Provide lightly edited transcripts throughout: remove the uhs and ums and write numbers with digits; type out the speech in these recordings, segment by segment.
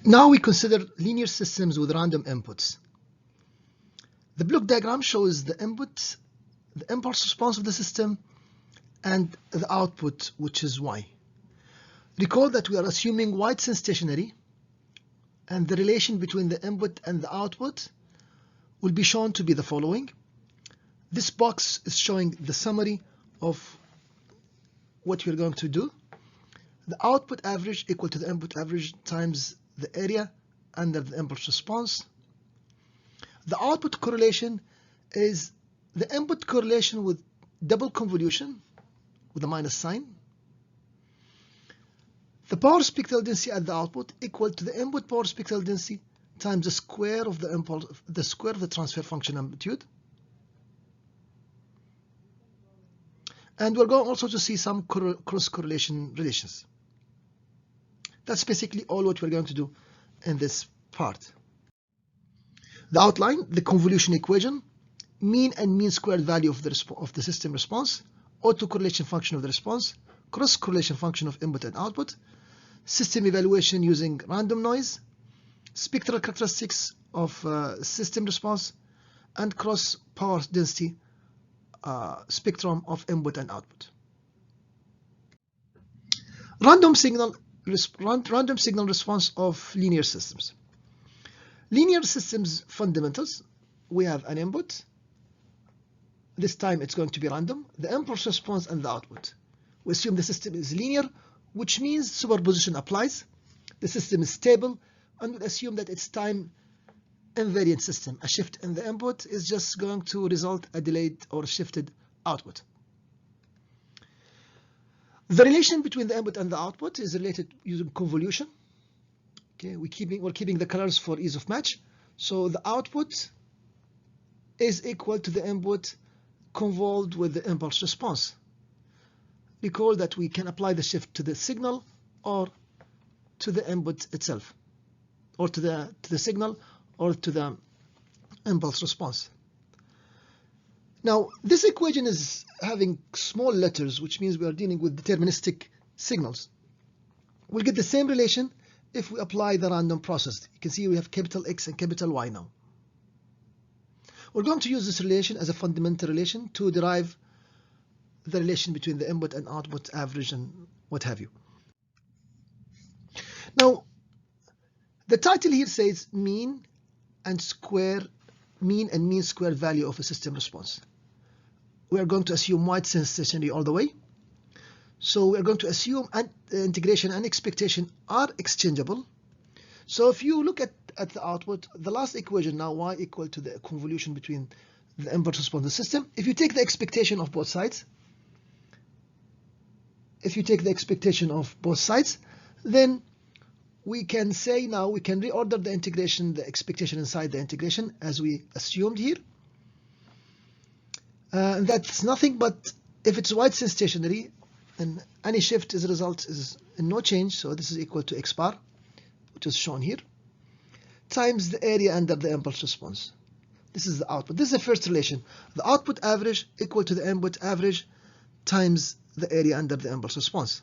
Now we consider linear systems with random inputs. The block diagram shows the input, the impulse response of the system, and the output, which is y. Recall that we are assuming y is stationary, and the relation between the input and the output will be shown to be the following. This box is showing the summary of what we're going to do. The output average equal to the input average times the area under the impulse response. The output correlation is the input correlation with double convolution with a minus sign. The power spectral density at the output equal to the input power spectral density times the square of the impulse, the square of the transfer function amplitude. And we're going also to see some cross-correlation relations. That's basically all what we're going to do in this part. The outline, the convolution equation, mean and mean squared value of the system response, autocorrelation function of the response, cross-correlation function of input and output, system evaluation using random noise, spectral characteristics of system response, and cross power density spectrum of input and output. Random signal response of linear systems. Linear systems fundamentals, we have an input. This time it's going to be random, the impulse response and the output. We assume the system is linear, which means superposition applies. The system is stable, and we assume that it's time invariant system. A shift in the input is just going to result a delayed or shifted output. The relation between the input and the output is related using convolution. Okay, we're keeping the colors for ease of match. So the output is equal to the input convolved with the impulse response. Recall that we can apply the shift to the signal or to the input itself, or to the signal or to the impulse response. Now, this equation is having small letters, which means we are dealing with deterministic signals. We'll get the same relation if we apply the random process. You can see we have capital X and capital Y now. We're going to use this relation as a fundamental relation to derive the relation between the input and output average and what have you. Now, the title here says mean and mean squared value of a system response. We are going to assume y is stationary all the way. So we are going to assume integration and expectation are exchangeable. So if you look at the output, the last equation now, y equal to the convolution between the impulse response and the system. If you take the expectation of both sides, then we can say now we can reorder the integration, the expectation inside the integration as we assumed here. And that's nothing but if it's y is stationary, and any shift as a result is no change, so this is equal to x bar, which is shown here, times the area under the impulse response. This is the output. This is the first relation. The output average equal to the input average times the area under the impulse response.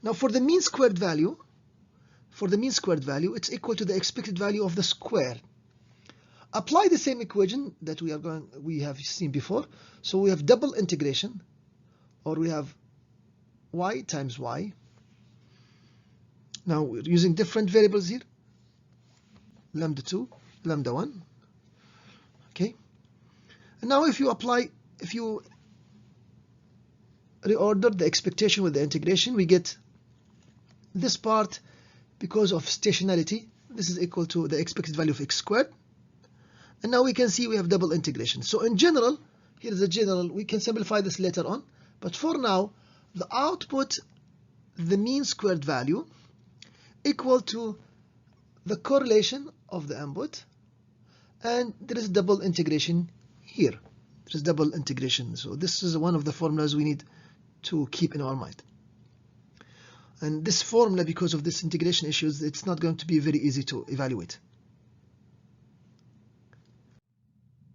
Now for the mean squared value, it's equal to the expected value of the square. Apply the same equation that we have seen before. So we have double integration, or we have y times y. Now we're using different variables here, lambda 2, lambda 1. Okay. And now if you reorder the expectation with the integration, we get this part because of stationarity. This is equal to the expected value of x squared. And now we can see we have double integration. So in general, here is the general, we can simplify this later on. But for now, the output, the mean squared value, equal to the correlation of the input, and there is double integration here. There is double integration. So this is one of the formulas we need to keep in our mind. And this formula, because of this integration issues, it's not going to be very easy to evaluate.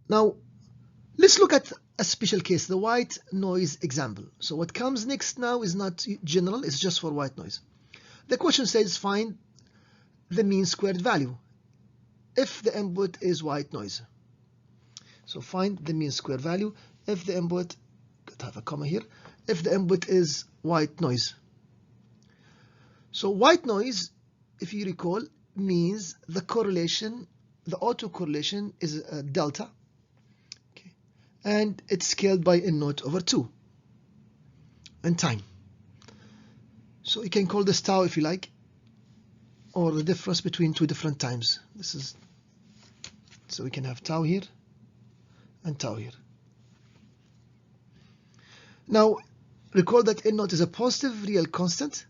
Now, let's look at a special case, the white noise example. So what comes next now is not general, it's just for white noise. The question says find the mean squared value if the input is white noise. So find the mean squared value if the input, have a comma here, if the input is white noise. So white noise, if you recall, means the correlation, the autocorrelation is a delta, okay, and it's scaled by n0/2 in time. So you can call this tau if you like, or the difference between two different times. This is, so we can have tau here and tau here. Now recall that n0 is a positive real constant,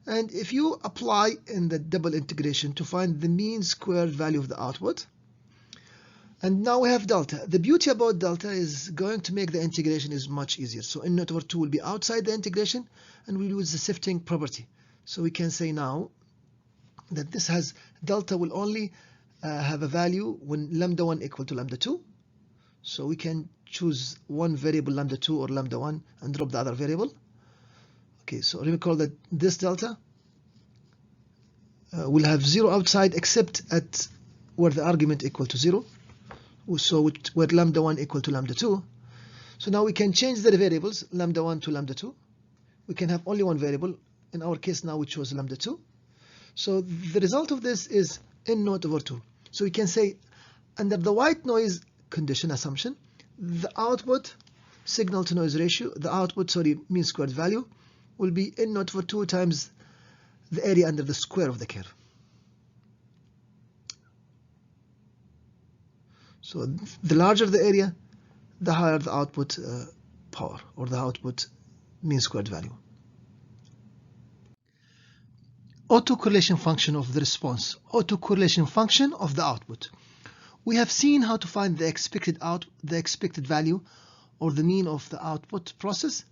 and if you apply in the double integration to find the mean squared value of the output, and now we have delta. The beauty about delta is going to make the integration is much easier. So n0/2 will be outside the integration, and we'll use the shifting property. So we can say now that this has delta will only have a value when lambda1 equal to lambda2. So we can choose one variable lambda2 or lambda1 and drop the other variable. Okay, so recall that this delta will have 0 outside except at where the argument equal to 0. So where lambda1 equal to lambda2. So now we can change the variables lambda1 to lambda2. We can have only one variable. In our case now we chose lambda2. So the result of this is n0/2. So we can say under the white noise condition assumption, the output signal to noise ratio, the output, mean squared value will be n0/2 times the area under the square of the curve. So the larger the area, the higher the output power, or the output mean squared value. Autocorrelation function of the response, autocorrelation function of the output. We have seen how to find the expected value, or the mean of the output process.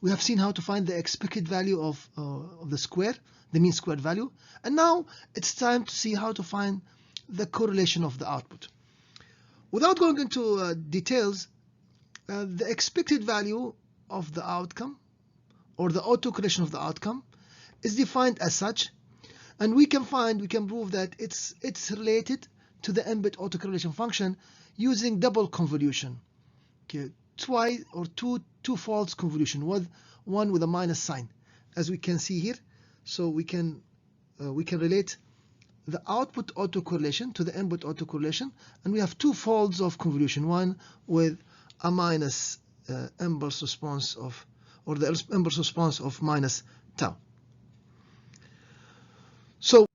We have seen how to find the expected value of the square, the mean squared value, and now it's time to see how to find the correlation of the output. Without going into details, the expected value of the outcome, or the autocorrelation of the outcome, is defined as such, and we can prove that it's related to the input autocorrelation function using double convolution. Okay, twice or two-fold convolution, with one with a minus sign, as we can see here. So we can relate the output autocorrelation to the input autocorrelation, and we have two folds of convolution, one with a minus impulse response of, or the impulse response of minus tau. So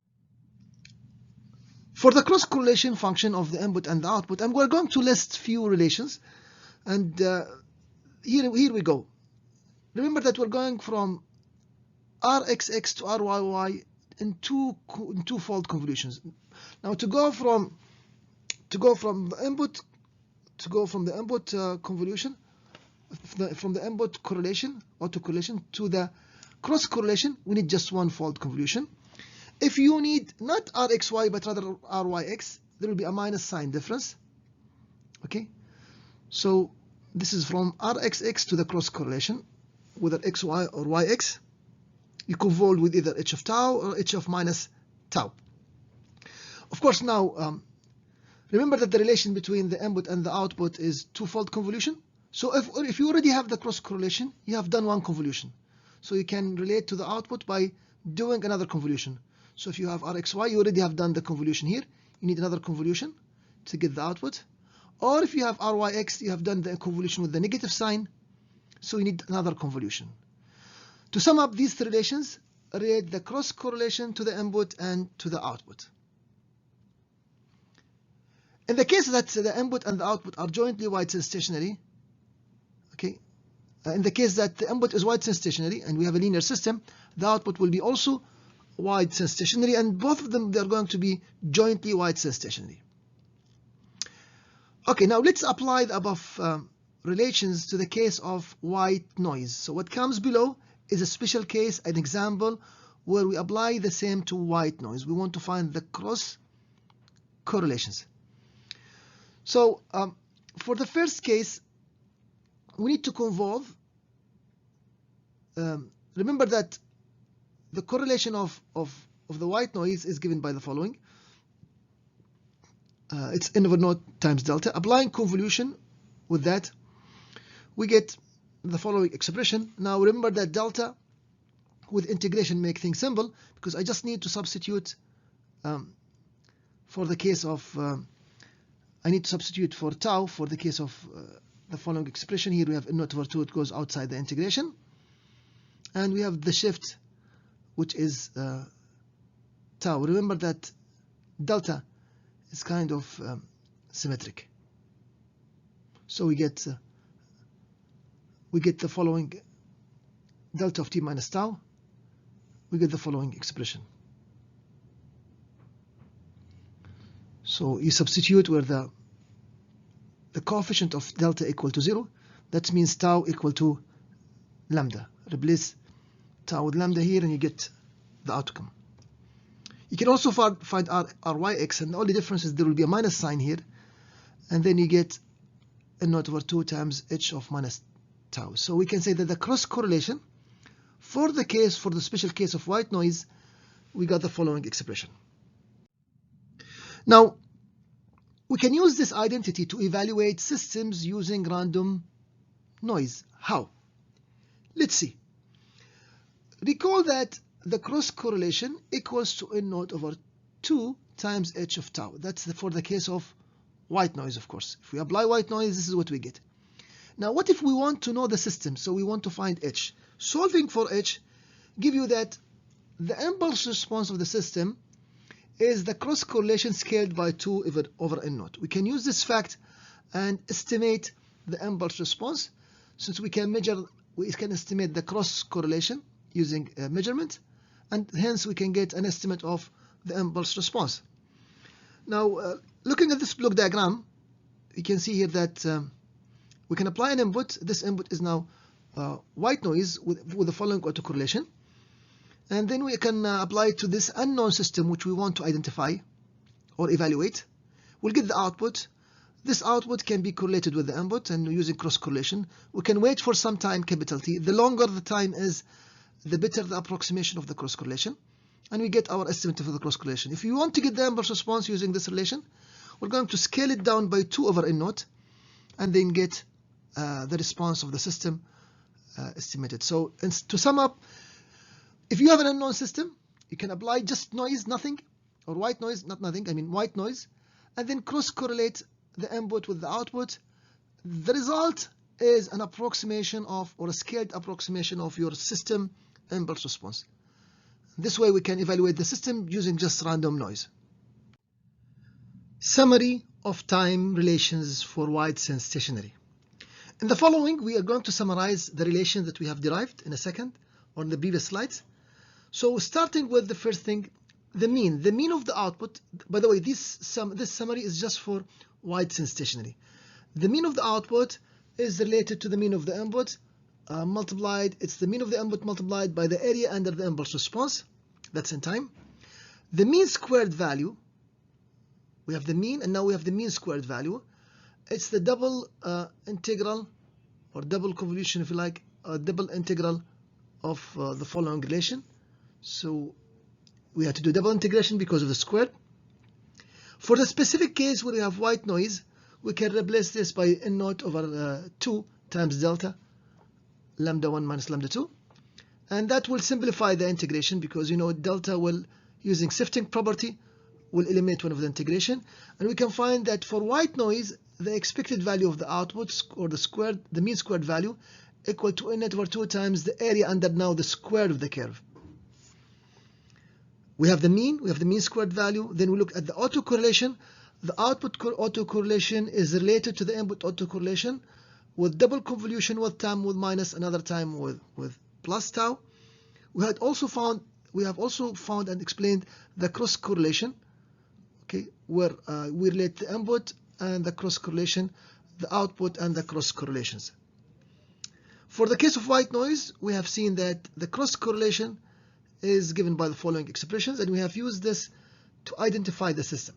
for the cross correlation function of the input and the output, and we're going to list few relations, and here we go. Remember that we're going from Rxx to Ryy in two-fold convolutions. Now to go from the input convolution, from the input correlation, autocorrelation, to the cross correlation, we need just one-fold convolution. If you need not Rxy but rather Ryx, there will be a minus sign difference. Okay, so this is from Rxx to the cross correlation, whether xy or yx. You convolve with either h of tau or h of minus tau. Of course, now remember that the relation between the input and the output is two-fold convolution. So if you already have the cross correlation, you have done one convolution. So you can relate to the output by doing another convolution. So if you have Rxy, you already have done the convolution here. You need another convolution to get the output. Or if you have Ryx, you have done the convolution with the negative sign. So you need another convolution. To sum up these three relations, relate the cross correlation to the input and to the output. In the case that the input and the output are jointly White-Sense stationary, okay, in the case that the input is White-Sense stationary and we have a linear system, the output will be also White-Sense stationary, and both of them, they're going to be jointly White-Sense stationary. Okay, now let's apply the above relations to the case of white noise. So what comes below is a special case, an example where we apply the same to white noise. We want to find the cross correlations. So for the first case, we need to convolve. Remember that the correlation of of the white noise is given by the following. It's n over naught times delta. Applying convolution with that, we get the following expression. Now remember that delta with integration make things simple, because I just need to substitute for the case of I need to substitute for tau for the case of the following expression. Here we have n naught over 2, it goes outside the integration, and we have the shift, which is tau. Remember that delta is kind of symmetric, so we get the following delta of t minus tau. We get the following expression. So you substitute where the coefficient of delta equal to 0. That means tau equal to lambda. Replace tau with lambda here, and you get the outcome. You can also find Ryx, and the only difference is there will be a minus sign here, and then you get n naught over 2 times h of minus tau. So we can say that the cross correlation for the special case of white noise, we got the following expression. Now, we can use this identity to evaluate systems using random noise. How? Let's see. Recall that the cross correlation equals to n naught over 2 times h of tau. That's for the case of white noise, of course. If we apply white noise, this is what we get. Now, what if we want to know the system? So we want to find h. Solving for h give you that the impulse response of the system is the cross correlation scaled by 2 over n naught. We can use this fact and estimate the impulse response, since we can estimate the cross correlation using a measurement, and hence we can get an estimate of the impulse response. Now, looking at this block diagram, you can see here that we can apply an input. This input is now white noise with the following autocorrelation, and then we can apply it to this unknown system which we want to identify or evaluate. We'll get the output. This output can be correlated with the input, and using cross correlation we can wait for some time, capital T. The longer the time is, the better the approximation of the cross correlation, and we get our estimate of the cross correlation. If you want to get the impulse response using this relation, we're going to scale it down by 2 over n naught, and then get the response of the system estimated. So to sum up, if you have an unknown system, you can apply just noise, nothing, or white noise, not nothing, I mean white noise, and then cross correlate the input with the output. The result is an approximation of, or a scaled approximation of, your system impulse response. This way we can evaluate the system using just random noise. Summary of time relations for wide sense stationary. In the following, we are going to summarize the relations that we have derived in a second, or in the previous slides. So starting with the first thing, the mean of the output. By the way, this summary is just for wide sense stationary. The mean of the output is related to the mean of the input multiplied. It's the mean of the input multiplied by the area under the impulse response. That's in time. The mean squared value. We have the mean, and now we have the mean squared value. It's the double integral, or double convolution, if you like, double integral of the following relation. So we have to do double integration because of the square. For the specific case where we have white noise, we can replace this by n naught over 2 times delta lambda 1 minus lambda 2, and that will simplify the integration, because delta will, using shifting property, will eliminate one of the integration, and we can find that for white noise the expected value of the output, or the mean squared value, equal to n naught over 2 times the area under now the square of the curve. We have the mean squared value. Then we look at the autocorrelation. The output autocorrelation is related to the input autocorrelation with double convolution, with time with minus, another time with plus tau. We have also found and explained the cross correlation, okay, where we relate the input and the cross correlation, the output and the cross correlations. For the case of white noise, we have seen that the cross correlation is given by the following expressions, and we have used this to identify the system.